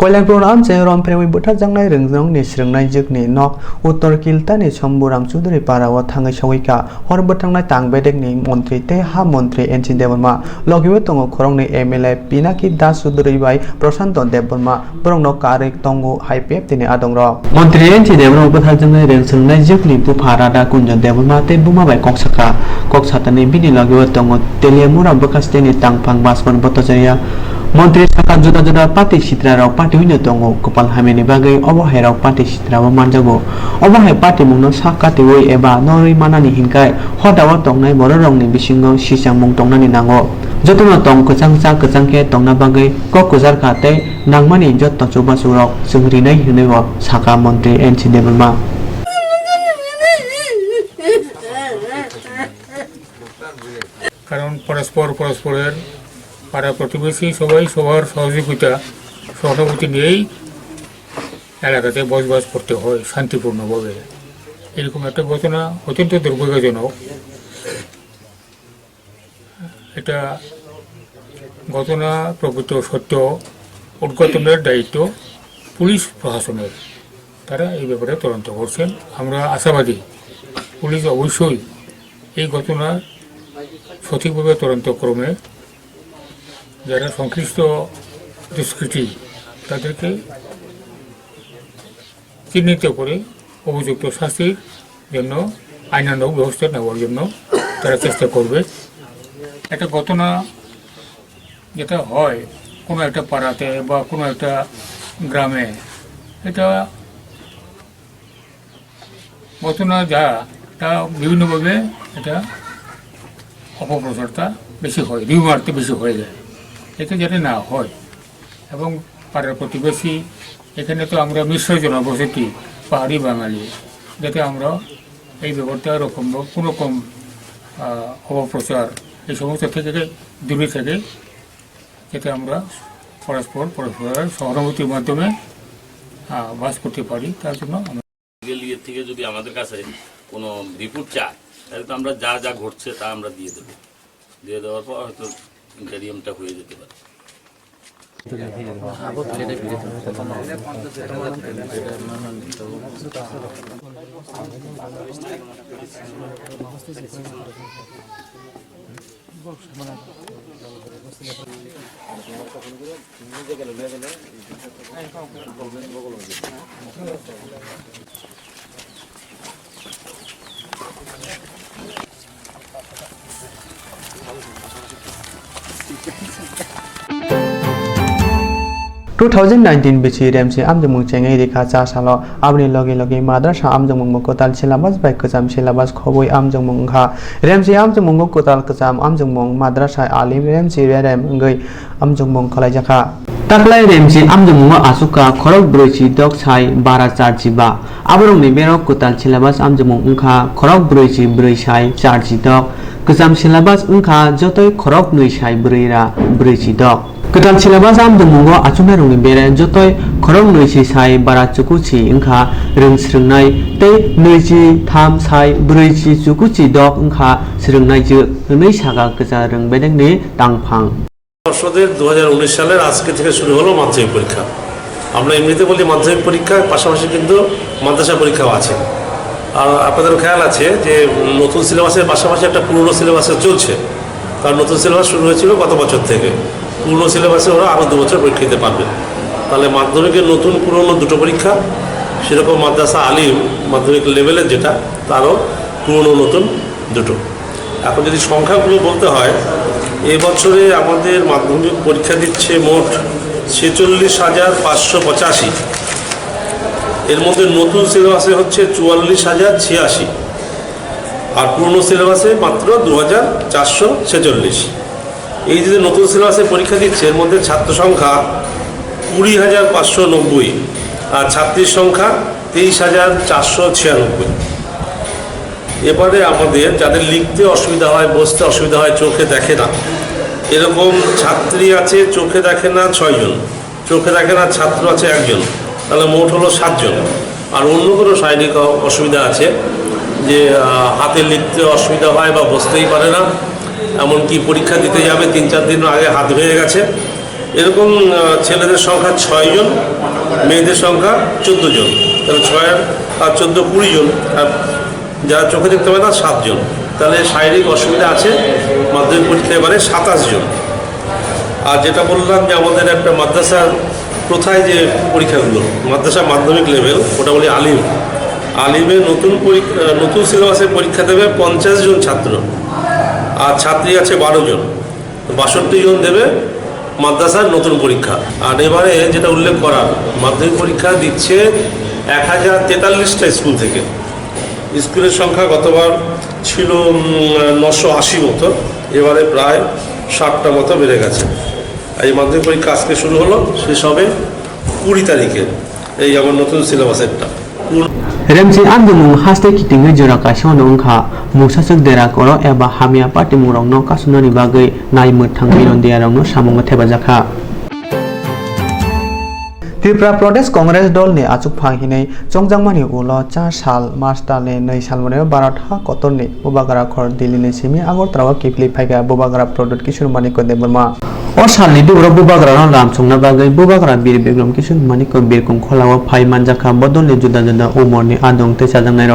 Koilangpur amche rom prewi buta jangnai ringjong ni sringnai jikni nok uttor kilta ni somburam chudri parawa thangai sawika hor butangnai tangbedek ni montri te ha montri NC Deborma logiwe tongo khorong ni MLA Pinaki Das Sudri bai Prasanto Deborma borong nok karik tongo haipep tini adongro montri NC Deborma buta jangnai ringjong jikni buparada kunjon Deborma te buma bai koksatani bini logiwe tongo telemura bekasteni tangpang basman botojaria Montri saka juda pati sitra rau pati hino tongo kopal hameni bagai obohai rau pati sitra wa manjago obohai pati mungno saka tiwoi eba nori manani hinkai hodawa tongnai bororong ni bisingo sisang mung tongnani nango jotona tong kecang ke tongna bagai kokkujar kate nangmani jotto coba surok sungrinai hinego saka montri NC Deborma কারণ পরস্পরের পাড়া প্রতিবেশী সবাই সবার সহযোগিতা নিয়েই এলাকাতে বসবাস করতে হয় শান্তিপূর্ণভাবে। এরকম একটা ঘটনা অত্যন্ত দুর্ভাগ্যজনক। এটা ঘটনা প্রকৃত সত্য উদ্ঘাটনের দায়িত্ব পুলিশ প্রশাসনের, তারা এই ব্যাপারে তদন্ত করছেন। আমরা আশাবাদী পুলিশ অবশ্যই এই ঘটনা সঠিকভাবে তদন্তক্রমে যারা সংশ্লিষ্ট দুষ্কৃতী তাদেরকে চিহ্নিত করে উপযুক্ত শাস্তির জন্য আইনানুগ ব্যবস্থা নেওয়ার জন্য তারা চেষ্টা করবে। একটা ঘটনা যেটা হয় কোনো একটা পাড়াতে বা কোনো একটা গ্রামে, এটা ঘটনা যা তা বিভিন্নভাবে এটা অপপ্রচারটা বেশি হয়, রিউমারটা বেশি হয়ে যায়। এটা যাতে না হয় এবং পাড়ার প্রতিবেশী, এখানে তো আমরা মিশ্র জনবসতি পাহাড়ি বাঙালি, যাতে আমরা এই ব্যাপারটা কোনো রকম অপপ্রচার এই সমস্ত থেকে দূরে থেকে যাতে আমরা পরস্পরের সহানুভূতির মাধ্যমে বাস করতে পারি, তার জন্য লিগের থেকে যদি আমাদের কাছে কোনো রিপোর্ট চায় তাহলে তো আমরা যা ঘটছে তা আমরা দিয়ে দেওয়ার পর হয়তো ইন্টারিয়ামটা হয়ে যেতে পারে। bici remsi amjemung chengai rika cha salo abni logi madrasa amjemung kotal syllabus bai kejam syllabus khoboi amjemung kha remsi amjemung kotal kejam amjemung madrasa alim remsi rem ngai amjemung khalai jakha taklai remsi amjemung asuka khorok broichi dok sai bara charji ba aborong ni berok kotal syllabus amjemung kha khorok broichi broi sai charji dok kejam syllabus kha jotoi khorok nui sai broira broichi dok Ketan syllabus amjemung achuna rungni bere jotoi khorong noisi sai bara chukuchi ingkha ring sringnai tei noisi tham sai broichi chukuchi dok ingkha sringnai je nei saga keja rung bedeng ni tangphang বর্ষদের 2019 সালের আজকে থেকে শুরু হলো মাধ্যমিক পরীক্ষা। আমরা এমনিতে বলি মাধ্যমিক পরীক্ষার পাশাপাশি কিন্তু মাদ্রাসা পরীক্ষাও আছে। আর আপনাদের খেয়াল আছে যে নতুন সিলেবাসের পাশাপাশি একটা পুরনো সিলেবাসে চলছে, কারণ নতুন সিলেবাস শুরু হয়েছিল গত বছর থেকে। পুরনো সিলেবাসে ওরা আরও 2 বছর পরীক্ষা দিতে পারবে। তাহলে মাধ্যমিকের নতুন পুরনো দুটো পরীক্ষা, সেরকম মাদ্রাসা আলিম মাধ্যমিক লেভেলের যেটা তারও পুরনো নতুন দুটো। এখন যদি সংখ্যাগুলো বলতে হয়, এবছরে আমাদের মাধ্যমিক পরীক্ষা দিচ্ছে মোট 46,585। এর মধ্যে নতুন সিলেবাসে হচ্ছে 44,086 আর পুরনো সিলেবাসে মাত্র 2,446। এই যে নতুন সিলেবাসে পরীক্ষা দিচ্ছে এর মধ্যে ছাত্র সংখ্যা 20,590 আর ছাত্রীর সংখ্যা 23,496। এবারে আমাদের যাদের লিখতে অসুবিধা হয়, বসতে অসুবিধা হয়, চোখে দেখে না, এরকম ছাত্রী আছে চোখে দেখে না 6 জন, চোখে দেখে না ছাত্র আছে 1 জন, তাহলে মোট হলো 7 জন। আর অন্য কোনো শারীরিক অসুবিধা আছে, যে হাতে লিখতে অসুবিধা হয় বা বসতেই পারে না, এমনকি পরীক্ষা দিতে যাবে 3-4 দিন আগে হাত ভেঙে গেছে, এরকম ছেলেদের সংখ্যা 6 জন, মেয়েদের সংখ্যা 14 জন। তাহলে 6 আর 14 20 জন, আর যারা চোখে দেখতে পায় না 7 জন। তাহলে শারীরিক অসুবিধা আছে মাধ্যমিক পরীক্ষা এবারে 27 জন। আর যেটা বললাম যে আমাদের একটা মাদ্রাসার প্রথায় যে পরীক্ষাগুলো, মাদ্রাসা মাধ্যমিক লেভেল, ওটা বলি আলিমে নতুন সিলেবাসে পরীক্ষা দেবে 50 জন ছাত্র, আর ছাত্রী আছে 12 জন, 62 জন দেবে মাদ্রাসার নতুন পরীক্ষা। আর এবারে যেটা উল্লেখ করা, মাধ্যমিক পরীক্ষা দিচ্ছে 1043টা স্কুল থেকে। স্কুলের সংখ্যা গতবার ছিল 980 মতো, এবারে প্রায় 60টা মতো বেড়ে গেছে। এই মাধ্যমিক পরীক্ষা আজকে শুরু হলো, শেষ হবে 20 তারিখে, এই আমার নতুন সিলেবাসেরটা। Remsi andung haste kiting jora ka sono ngkha musasuk dera koro eba hamia party murong no kasunani bagai nai muthang biron diarong no samung theba jakha Tripura प्रदेश कांग्रेस दल ने आचुक फाहिनै चंगजांगमानि उलो 4 साल मार्च दालनि 2 साल मने भारत हा कतरनि बुबागारा खर दिल्लीनि सिमी आगरतलावा किफलि फायगा बुबागारा प्रदुत किशोर मानिक देबरमा और सालनि दुब्र बुबागारा रामचंगना बागै बुबागारा बीर बेगम किशोर मानिक बिरकुं खोलावा फाइ मानजाखा बदलनि जुदा जुदा उमरनि आदं तेसाजांनाय र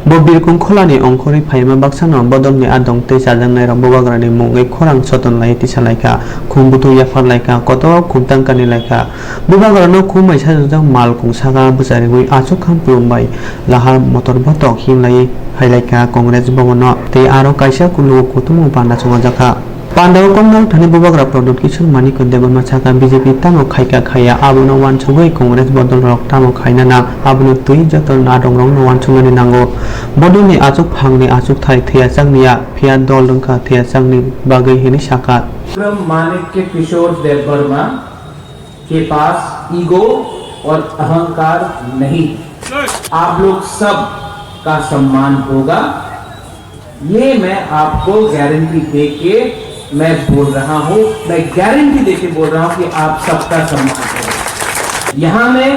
बो बिरकुं खोलानि अंखरि फाइमा बाक्सानो बदलनि आदं तेसाजांनाय र बुबागारानि मुङै खरां सतन लाय तिसालायखा खुंबुथु याफार लायखा कत खुंतांकानि लायखा बुबागारानो खुमै साजों माल कुंसागा बुजारिगुइ आचुक खामपुरबाय लाहार मटर बतक हिमलाय हाइलायखा कांग्रेस भवन ते आरो कायसा कुलु कुतुमु पाना संजाखा पांडाव कमनाव थाने बुबाग्रा प्रदुत किशोर मानिक देबरमा छाका बीजेपी तामो खायका खाया आबुनो वानसुगै कांग्रेस बदल रक तामो खायनाना आबुनो तुइ जतन नादं रं वानसुगनि नांगौ बदलनि आचुक फांनि आचुक थाय थैया चांनिया फिया दल रंखा थैया चांनि बागै हिनि शाखा मानिक के किशोर देबरमा के पास ईगो और अहंकार नहीं, आप लोग सब का सम्मान होगा, ये मैं आपको गारंटी देके मैं बोल रहा हूं, मैं गारंटी देके बोल रहा हूं कि आप सबका सम्मान होगा। यहां में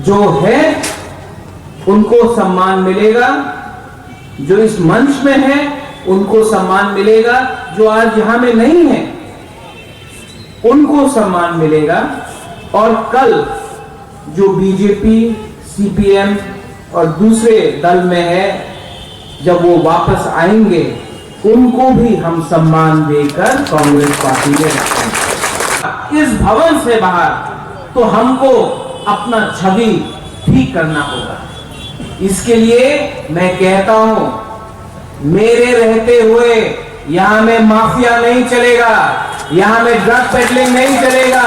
जो है उनको सम्मान मिलेगा, जो इस मंच में है उनको सम्मान मिलेगा, जो आज यहां में नहीं है उनको सम्मान मिलेगा, और कल जो बीजेपी, सीपीएम और दूसरे दल में है जब वो वापस आएंगे उनको भी हम सम्मान देकर कांग्रेस पार्टी में रखेंगे। इस भवन से बाहर तो हमको अपना छवि ठीक करना होगा। इसके लिए मैं कहता हूं, मेरे रहते हुए यहां में माफिया नहीं चलेगा, यहां में ड्रग पेडलिंग नहीं चलेगा,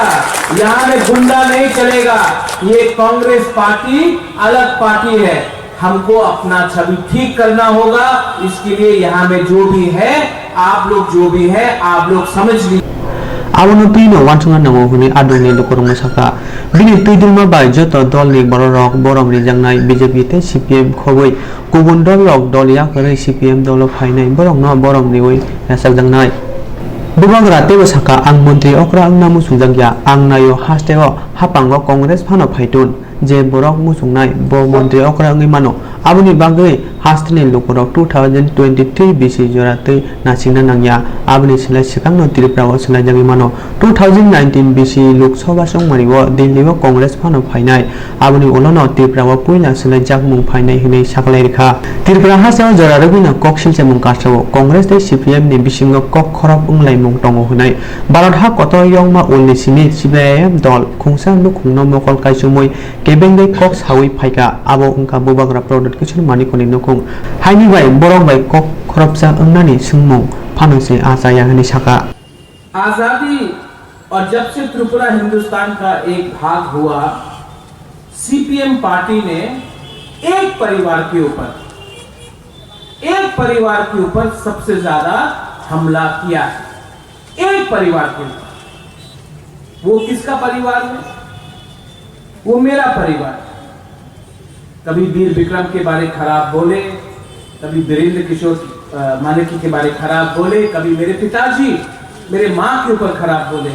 यहां में गुंडा नहीं चलेगा। ये कांग्रेस पार्टी अलग पार्टी है, हमको अपना छवि ठीक करना होगा। इसके लिए यहाँ में जो भी है, आप लोग जो भी है, आप लोग समझ लीजिए। आबुनो पिनो वानसुंगा नंगौ हुनि आदुनि लुकुरंग साका बिनि तुइदुलमा बाय जत दलनि बररक बरमनि जांनाय बीजेपी ते सीपीएम खबै गुबुन दल रक दलिया करे सीपीएम दल फायनाय बरंगनो बरमनि वे याsak जांनाय बुबाग्रा तेबो साका आं मन्त्रि अक्रा आंना मुसुंजांगिया आं नायो हास्टेओ हापांगो कांग्रेस फानो फायतुन जे बरक मुसुंनाय ब मन्त्रि अक्रा आंनि मानो आबुनि बागै हास्टेनि लुकुरक 2023 बीसी जरातै नासिंना नांगिया आबुनि सिलाय सिकांनो त्रिपुराव सिलाय जागि मानो 2019 बीसी लोकसभा संमारिव दिल्लीव कांग्रेस फानो फायनाय आबुनि उलनो त्रिपुराव पुइला सिलाय जागमुं फायनाय हिनै साखलाय रेखा त्रिपुरा हासेव जरा रबिनो ककसिलसे मुं कासाव कांग्रेस ते सीपीएम नि बिसिंग कक खरब उंलाय मुं दङ हुनाय भारत हा कत यंगमा उलनि सिनि सीपीएम दल खुंसा नुखुंनो मकल कायसुमै केबेंगै कक सावै फायका आबो उंका बुबाग्रा प्रदुत किशोर मानिकनि नुखुं हाइनि बाय बरं बाय कक खरबसा अंगनानि सुंमुं फानोसे आजाया हनि साका आजादी और जब से त्रिपुरा हिंदुस्तान का एक भाग हुआ, सीपीएम पार्टी ने एक परिवार के ऊपर सबसे ज्यादा हमला किया, एक परिवार के ऊपर। वो किसका परिवार है? वो मेरा परिवार। कभी वीर विक्रम के बारे खराब बोले, कभी वीरेंद्र किशोर मानिकी के बारे खराब बोले, कभी मेरे पिताजी, मेरे माँ के ऊपर खराब बोले।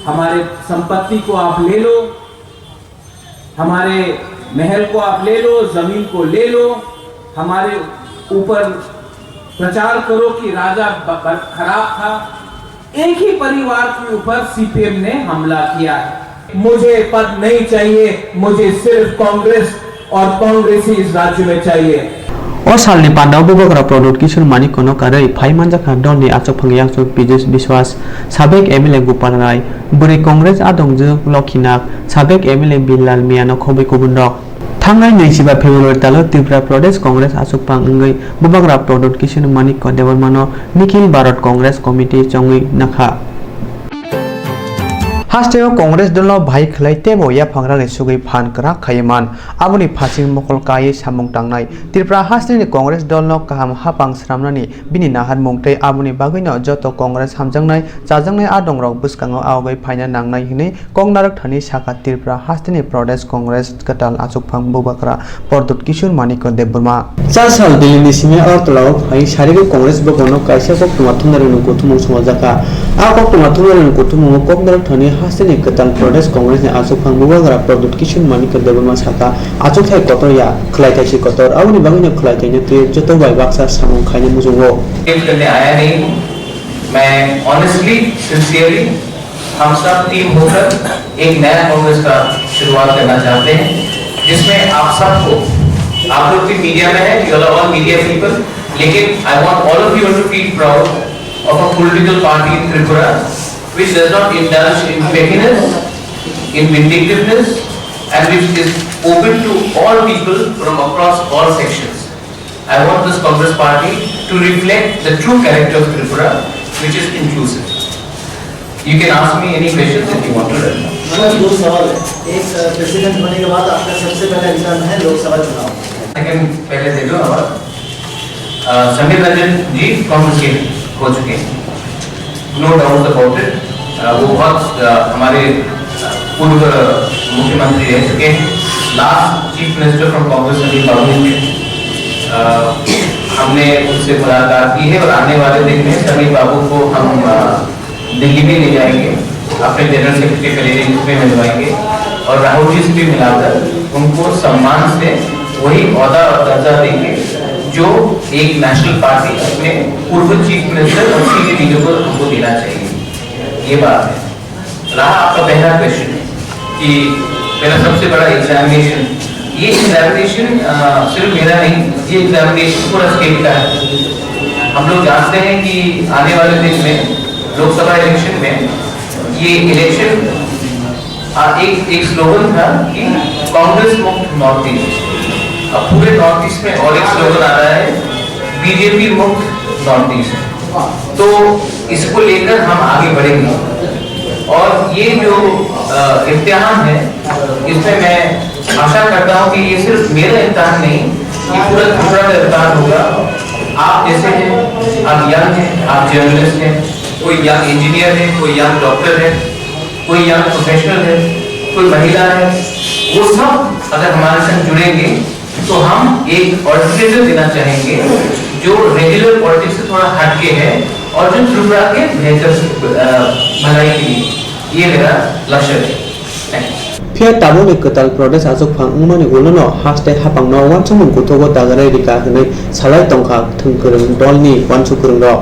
हमारे संपत्ति को आप ले लो, हमारे महल को आप ले लो, जमीन को ले लो, हमारे ऊपर प्रचार करो कि राजा खराब था, एक ही परिवार के ऊपर सीपीएम ने हमला किया है। मुझे पद नहीं चाहिए, मुझे सिर्फ कांग्रेस और कांग्रेसी इस राज्य में चाहिए। O salni pandau bubakra product kisur manik kono karai phai manjaka doni achok phangyang so Pijus Biswas sabek MLA Gopal Rai buri Congress adongju Lokhinak sabek MLA Bilal Miano khobai Kokborok Thangai 27 February talo Tripura Pradesh Congress achok pangai bubakra product kisur manik ko dewarmano Nikhil Bharat Congress Committee chongui nakha Hasteo Congress dolo bhai khlaite boya phangra ni sugui phan kra khaiman aboni phasing mokol kai samung tangnai Tripura hasteni Congress dolo kaham hapang sramnani bini nahar mungtei aboni bagino joto Congress hamjangnai chajangnai adongrok buskango awgai phaina nangnai hini kongnarak thani saka Tripura hasteni Pradesh Congress katal achuk phang bubakra pordut kishur maniko deburma chasal dilini sime artolao phai sarigi Congress bokono kaisa Koktwma thunarinu kuthumung samajaka a Koktwma thunarinu kuthumung koknarak thani hasteni katal Pradesh Congress ni achuk phang bubakra pordut kishur maniko deburma saka achuk thai kotor ya khlai kaisi kotor aboni bagino khlai kaine te joto bai baksa samung khaine mujungo करने आया नहीं। मैं honestly sincerely हम सब team होकर एक नया कांग्रेस का शुरुआत करना चाहते हैं जिसमें आप सबको आप लोग भी मीडिया में हैं, you are all media people, लेकिन I want all of you to feel proud of a political party in Tripura which does not indulge in pettiness, in vindictiveness and which is open to all people from across all sections. I want this Congress party to reflect the true character of Tripura, which is inclusive. You can ask me any questions if you want to right now. दो सवाल है। एक president होने के बाद आपका सबसे पहला एग्जाम है लोकसभा चुनाव। सेकंड पहले दे दो आवाज। समीर रंजन जी कांग्रेस के हो चुके हैं, नो डाउट अबाउट इट। वो बहुत हमारे पूर्व मुख्यमंत्री रह चुके हैं, last chief minister from Congress Samir Babu ji. हमने उनसे मुलाकात की है और आने वाले दिन में समीर बाबू को हम दिल्ली में ले जाएंगे, अपने जनरल सेक्रेटरी कलेक्टर में मिलवाएंगे और राहुल जी से भी मिलाकर उनको सम्मान से वही ओहदा और दर्जा देंगे जो एक नेशनल पार्टी अपने पूर्व चीफ मिनिस्टर और सीनियर लीडर को हमको देना चाहिए। ये बात है। रहा आपका पहला क्वेश्चन कि मेरा सबसे बड़ा एग्जामिनेशन, ये एग्जामिनेशन सिर्फ मेरा नहीं, ये एग्जामिनेशन पूरा स्टेट का है। हम लोग जानते हैं कि आने वाले दिन में लोकसभा इलेक्शन में ये इलेक्शन एक स्लोगन था कि कांग्रेस मुक्त नॉर्थ ईस्ट। अब पूरे नॉर्थ ईस्ट में और एक स्लोगन आ रहा है बीजेपी मुक्त नॉर्थ ईस्ट। तो इसको लेकर हम आगे बढ़ेंगे और ये जो इम्तिहान है इसमें मैं आशा करता हूँ कि ये सिर्फ मेरा इम्तिहान नहीं, ये पूरा त्रिपुरा का इम्तिहान होगा। आप जैसे हैं, आप यंग हैं, आप जर्नलिस्ट हैं, कोई यंग इंजीनियर है, कोई यंग डॉक्टर है, कोई यंग प्रोफेशनल है, कोई महिला है, वो सब अगर हमारे साथ जुड़ेंगे तो हम एक ऑल्टरनेटिव देना चाहेंगे जो रेगुलर पॉलिटिक्स से थोड़ा हटके है और जो त्रिपुरा के बेहतर भलाई के लिए, ये मेरा लक्ष्य है। Pia tabu ni ketal Pradesh achuk phang umani ulono haste hapang no wan chumung kutogo tagarai rika hnai salai tongkha thungkurung dolni wan chukurung ro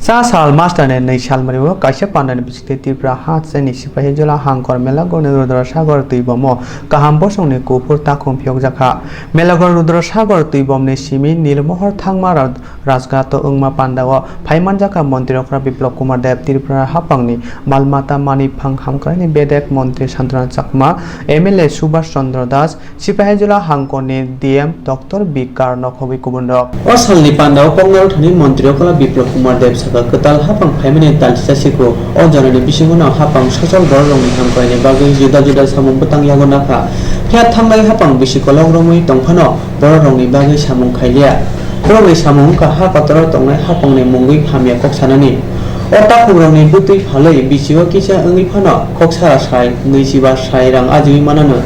Sa sal master ne nei sal mariwo kaisa pandan bisite Tripura hat se ni sipahi jola hangkor melagor ne rudra sagor tuibamo kaham bosong ne kopur takhum phiok jakha melagor rudra sagor tuibom ne simi nilmohor thangma rajgato ungma pandawo phaiman jaka mantri okra biplop kumar dev Tripura hapangni malmata mani phang hamkrai ni bedek mantri Santran Chakma MLA Subhash Chandra Das sipahi jola hangkor ne DM Dr. B Karno khobi Kokborok o salni pandawo kongnal thani mantri okra biplop kumar dev ketal hapang family talisa siko o janani bisingono hapang social borong hamkaine bagi juda juda samung betang yagona kha pya thangai hapang bisikolong romui tongphano borong ni bagi samung khailia borong samung ka ha patro tongnai hapang ni mungui phamya koksanani o takurong ni butui phalai bisiwa kisa angi phano koksa sai neisiba sai rang ajui manano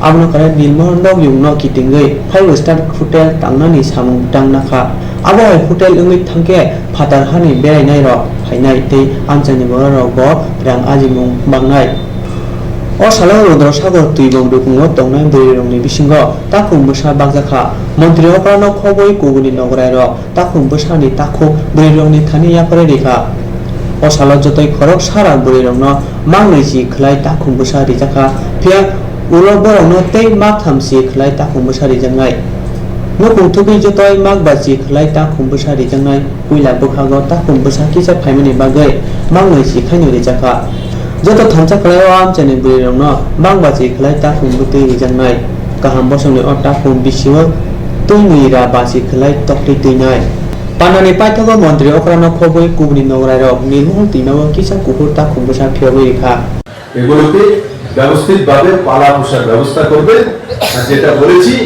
amno kare nilmor nog yungno kitingai 5 star hotel tangnani samung betang nakha abo hotel ungi thangke phatar hani berai nai ro phainai tei amchani bor ro bo rang ajimung bangnai O salah rodro sagar tui bong dukungo tongnai bwrwirokni bisingo takhung bwsa bakjaka Montri Oprano khoboi kubuni nogorai rok takhung bwsani takhuk bwrwirokni thani yaphare rikha O salah jotoi khorok sara bwrwirokno mangnui si khlai takhung bwsa rijaka phia ulo borokno tei mak thamsi khlai takhung bwsa rijaknai Nukung thubi jotoi mak bachi khlai takhung bwsa rijaknai puila bukhago takhung bwsa kisa phaimani bagai mangnui si khainu rijaka Joto thamcha khlai am chane bwrwirokno mangbachi khlai takhung bwtui rijaknai kaham bosongni o takhung bisingo tuimui ra bachi khlai tokti tuinai Panani paithago Montri Oprano khoboi kubuni nogorai rok nirmohol tuinago kisa kuhur takhung bwsa phiabui rikha এগুলোতে ব্যবস্থিতভাবে পালা পোষার ব্যবস্থা করবেন আর যেটা বলেছি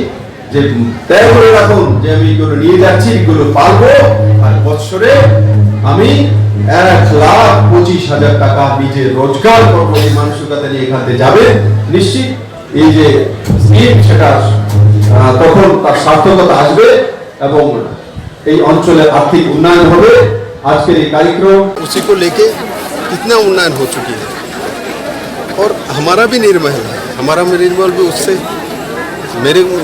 যে তয় করে রাখুন যে আমি এগুলো নিয়ে যাচ্ছি এগুলো পালবো আর বছরে আমি 1,25,000 টাকা নিজে রোজগার করবো এই মানসিকতা নিয়ে এখান থেকে যাবে নিশ্চিত এই যে স্কিম সেটা তখন তার সার্থকতা আসবে এবং এই অঞ্চলের আর্থিক উন্নয়ন হবে আজকের এই कार्यक्रम उसी को लेके कितना उन्नयन हो चुकी है और हमारा भी निर्मल है हमारा निर्मल भी उससे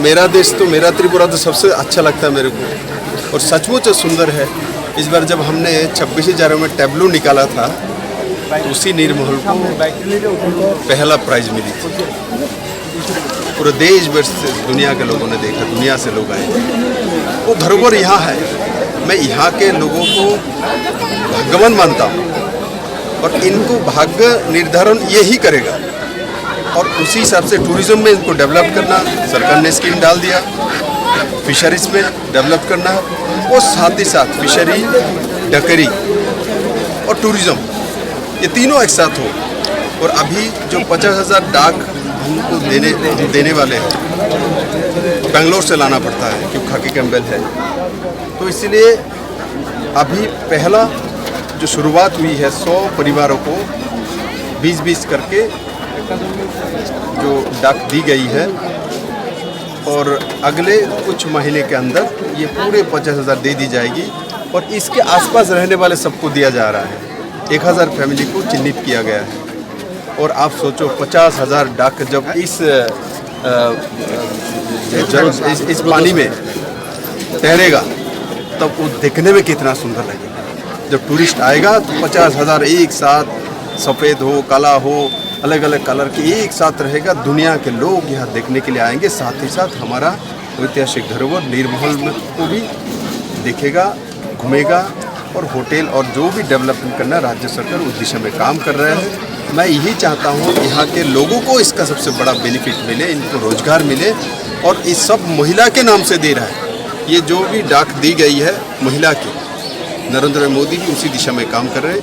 मेरा देश तो मेरा त्रिपुरा तो सबसे अच्छा लगता है मेरे को और सचमुच सुंदर है इस बार जब हमने 26,000 में टैब्लू निकाला था तो उसी निर्महल को पहला प्राइज मिली थी पूरे देश भर से दुनिया के लोगों ने देखा दुनिया से लोग आए वो धरोहर यहाँ है मैं यहाँ के लोगों को भाग्यवान मानता हूँ और इनको भाग्य निर्धारण यही करेगा और उसी हिसाब से टूरिज्म में इनको डेवलप करना सरकार ने स्कीम डाल दिया फिशरीज में डेवलप करना और साथ ही साथ फिशरी डकरी और टूरिज्म ये तीनों एक साथ हो और अभी जो 50,000 डाक हमको देने वाले हैं बेंगलोर से लाना पड़ता है क्योंकि खाकी कैम्बेल है तो इसलिए अभी पहला जो शुरुआत हुई है 100 परिवारों को 20-20 करके जो डाक दी गई है और अगले कुछ महीने के अंदर ये पूरे 50,000 दे दी जाएगी और इसके आसपास रहने वाले सबको दिया जा रहा है 1,000 फैमिली को चिन्हित किया गया है और आप सोचो 50,000 डाक जब इस पानी में तैरेगा तब वो देखने में कितना सुंदर लगेगा जब टूरिस्ट आएगा तो 50,000 एक साथ सफ़ेद हो काला हो अलग अलग कलर के एक साथ रहेगा दुनिया के लोग यहाँ देखने के लिए आएंगे साथ ही साथ हमारा ऐतिहासिक धरोहर निर्महल को भी देखेगा घूमेगा और होटल और जो भी डेवलपमेंट करना राज्य सरकार उस दिशा में काम कर रहे हैं मैं यही चाहता हूँ यहाँ के लोगों को इसका सबसे बड़ा बेनिफिट मिले इनको रोजगार मिले और इस सब महिला के नाम से दे रहा है ये जो भी डाक दी गई है महिला की नरेंद्र मोदी जी उसी दिशा में काम कर रहे हैं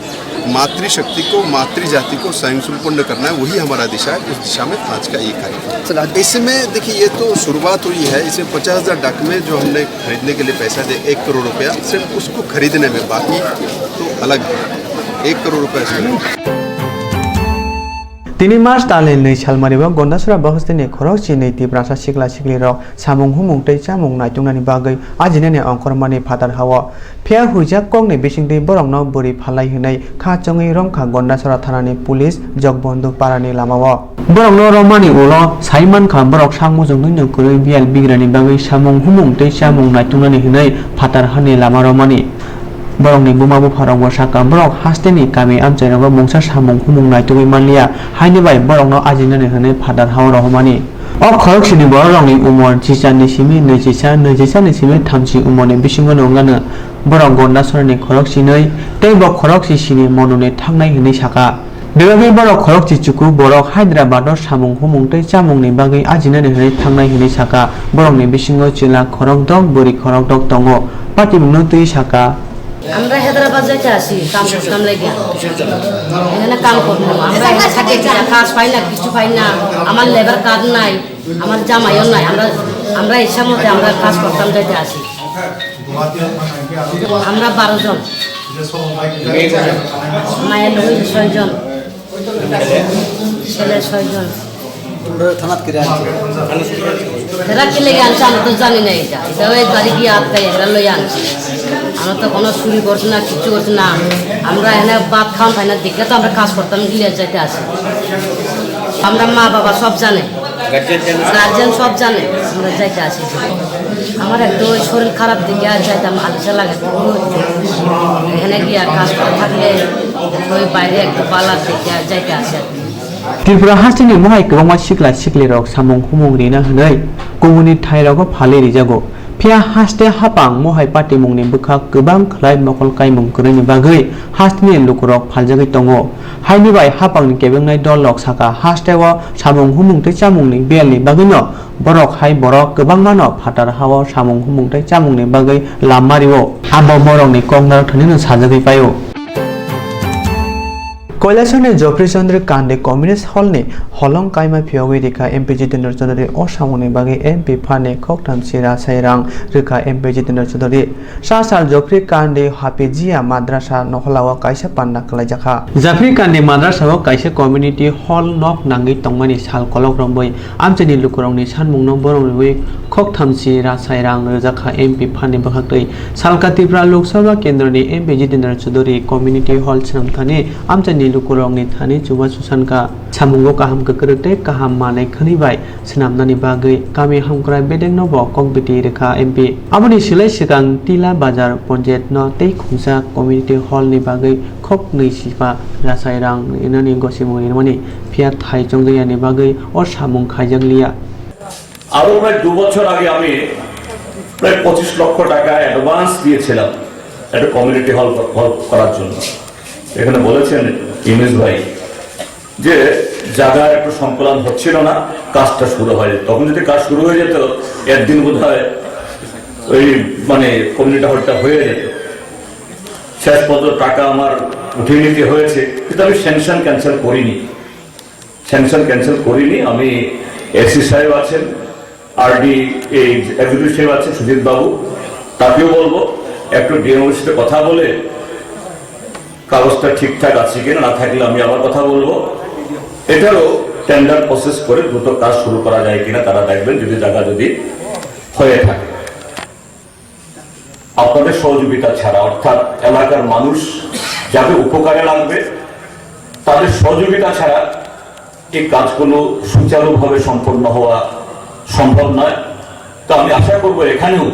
मातृशक्ति को मातृ जाति को स्वयं संपूर्ण करना है वही हमारा दिशा है उस दिशा में आज का ये कार्यक्रम इसमें देखिए ये तो शुरुआत हुई है इसमें 50,000 डाक में जो हमने खरीदने के लिए पैसा दे 1 करोड़ रुपया सिर्फ उसको खरीदने में बाकी तो अलग है 1 करोड़ रुपया से Tini Mars Talin ni Chalmaribo Gondasura Bahostini Korochi native Brasa Sikla Sikli Rock Samung Humung Te Chamung Naitungani Bagai Ajinene Ankormani Patar Hawa Pia Hujak Kong ni Bishing de Borong no Buri Palai Hunai Ka Chongi Romka Gondasura Thanani Police Jogbondo Parani Lamawa Borong no Romani Ulo Simon Khan Borok Sangmu Jongdun Kuri Bial Bigrani Bagai Samung Humung Te Chamung Naitungani Hunai Patar Hani Lama Romani Borong ni bumabu farong wasaka borok hasteni kami amchainago mungsa samung humung naitugui manlia haini bai borok no ajinani hone phadar haw rohmani ok khorok sini borok ni umor chichani simi nejisa ni simi thamsi umone bisingo nongana borok gonda sorani khorok sinoi tei bo khorok sini monone thangnai hini saka Bebagai borok khorok chichuku borok Hyderabad samung humung tei chamung ni bagai ajinani hone thangnai hini saka borok ni bisingo chila khorok dok buri khorok dok tongo pati mungno tui saka আমরা হায়দ্রাবাদ যাইতে আসি কাম করতাম লাগে এখানে কাম করতাম আমরা এখানে থাকি কাজ পাই না কিছু পাই না আমার লেবার কার্ড নাই আমার জামাইও নাই আমরা ইচ্ছা মতে আমরা কাজ করতাম যাইতে আসি আমরা 12 জন মায়ের লোক 6 জন ছেলে 6 জন থানাত করে আনছে এরা কি লেগে আনছে আমি তো জানি না এটা ওই বাড়ি গিয়ে আটকাই এরা লই আনছে আমরা তো কোনো চুরি করছি না কিছু করছি না আমরা এখানে ভাত খাওয়ান পাই না দেখে তো আমরা কাজ করতাম গিয়ে যাইতে আসি আমরা মা বাবা সব জানে, গার্জেন সব জানে, আমরা যাইতে আসি। আমার একটু শরীর খারাপ দিকে যাইতাম, আলসা লাগে, এখানে গিয়ে কাজ করে থাকলে ওই বাইরে একটু পালার দিকে যাইতে আসে। त्रिपुरा हास्टेलनि महाय गोबां सिख्ला सिख्लिरक सामुं हुमुं रिना होनै गुबुननि थाइरावबो फालि रिजागौ फिया हास्टे हापां महाय पार्टी मुंनि बोखा गोबां खलाय मखल कायमुं गोरैनि बागै हास्टेलनि लुकुरक फालजागै दङ हायनिबाय हापांनि केबेंनाय दलक साका हास्टेआव सामुं हुमुंथै चामुंनि बेलनि बागैनो बरक हाय बरक गोबां मानो फाटार हावाव सामुं हुमुंथै चामुंनि बागै लामारिव आबो बरकनि कंनार थनिनो साजागै पायो কৈলাসনে জফরিচন্দ্র কান্ডে কমিউনিস্ট হলনি হলং কাইমা ফিয়াওই রেখা এমপি জিতেন্দ্র চৌধুরী অসামনি বাগে এমপি ফানে খকতামসি রাসাইরাং রেখা এমপি জিতেন্দ্র চৌধুরী সাসাল জফরি কান্ডে হাফিজিয়া মাদ্রাসা নহলাওয়া কাইসা পান্না খালাইজাখা জফরি কান্ডে মাদ্রাসাও কাইসা কমিউনিটি হল নক নাঙ্গি তংমানি সাল কলক রম্বই আমচেনি লুকুরংনি সানमुं नं बरंनि खकथामसि रासाइरां रोजाखा एमपि फाने बखाखै सालका त्रिपुरा लोकसभा केन्द्रनि एमपि जितेंद्र चौधुरी कमिउनिटी हल सिनामथानि आमचेनि लुकुरंनि थानि जुमा सुसानका सामुंगो काहाम गोकरते काहाम माने खनिबाय सिनामनानि बागै गामि हामग्रा बेदेंनो ककबिति रेखा एमपि आबनि सिलाय सिगां तिला बाजार पन्चायत न तै खुंसा कमिउनिटी हलनि बागै खक नैसिफा रासाइरां इनानि गसिमुनि माने फिया थाइजंगैयानि बागै और सामुं खाइजंलिया আরো প্রায় 2 বছর আগে আমি প্রায় 25 লক্ষ টাকা অ্যাডভান্স দিয়েছিলাম একটা কমিউনিটি হল করার জন্য। এখানে বলেছেন ইমেজ ভাই যে জায়গার একটু সংকলন হচ্ছিল না, কাজটা শুরু হয়, তখন যদি কাজ শুরু হয়ে যেত একদিন বোধহয় ওই মানে কমিউনিটি হলটা হয়ে যেত। শেষ পর্যন্ত টাকা আমার উঠিয়ে নিতে হয়েছে, কিন্তু আমি স্যাংশন ক্যান্সেল করিনি। আমি এসি সাহেব আছেন, আরডি এই এক্সিকিউটিভ সাহেব আছেন সুজিত বাবু, তাকেও বলবো একটু ডিএমওর সাথে কথা বলে কাগজটা ঠিকঠাক আছে কিনা, না থাকলে আমি আবার কথা বলবো। এটারও টেন্ডার প্রসেস করে দ্রুত কাজ শুরু করা যায় কিনা তারা দেখবেন, যদি জায়গা যদি হয়ে থাকে। আপনাদের সহযোগিতা ছাড়া, অর্থাৎ এলাকার মানুষ যাদের উপকারে লাগবে তাদের সহযোগিতা ছাড়া এই কাজগুলো সুচারুভাবে সম্পন্ন হওয়া সম্ভব নয়। তো আমি আশা করব এখানেও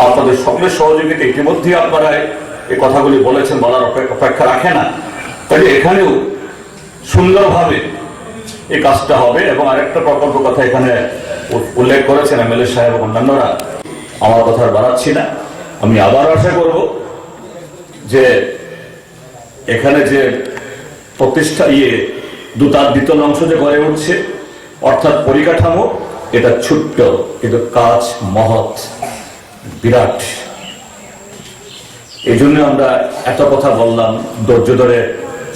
আপনাদের সকলের সহযোগিতা, ইতিমধ্যে আপনারা এই কথাগুলি বলেছেন, বলার অপেক্ষা রাখে না, তাহলে এখানেও সুন্দরভাবে এই কাজটা হবে। এবং আরেকটা প্রকল্প কথা এখানে উল্লেখ করেছেন এমএলএ সাহেব এবং অন্যান্যরা, আমার কথা বাড়াচ্ছি না। আমি আবার আশা করব যে এখানে যে প্রতিষ্ঠা দ্বিতল অংশ যে গড়ে উঠছে, অর্থাৎ পরিকাঠামো, এটা ছোট্ট কিন্তু কাজ মহৎ, বিরাট। এই জন্য আমরা এত কথা বললাম, ধৈর্য ধরে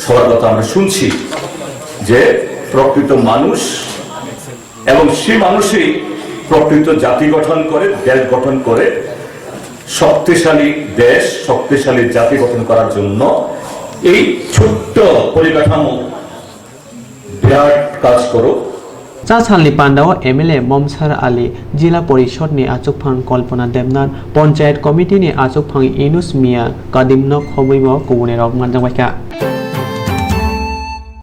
সবার কথা আমরা শুনছি যে প্রকৃত মানুষ এবং সেই মানুষই প্রকৃত জাতি গঠন করে, দেশ গঠন করে। শক্তিশালী দেশ, শক্তিশালী জাতি গঠন করার জন্য এই ছোট্ট পরিকাঠামো বিরাট কাজ করো। চাচালনি পান্ডাও এমএলএ মমসার আলী, जिला परिषदनि आचुकफां कल्पना देबनाथ, पंचायत कमिटिनि आचुकफां इनुस मिया कादिमनो खबैबो गुबुनेराव मानजांबायखा।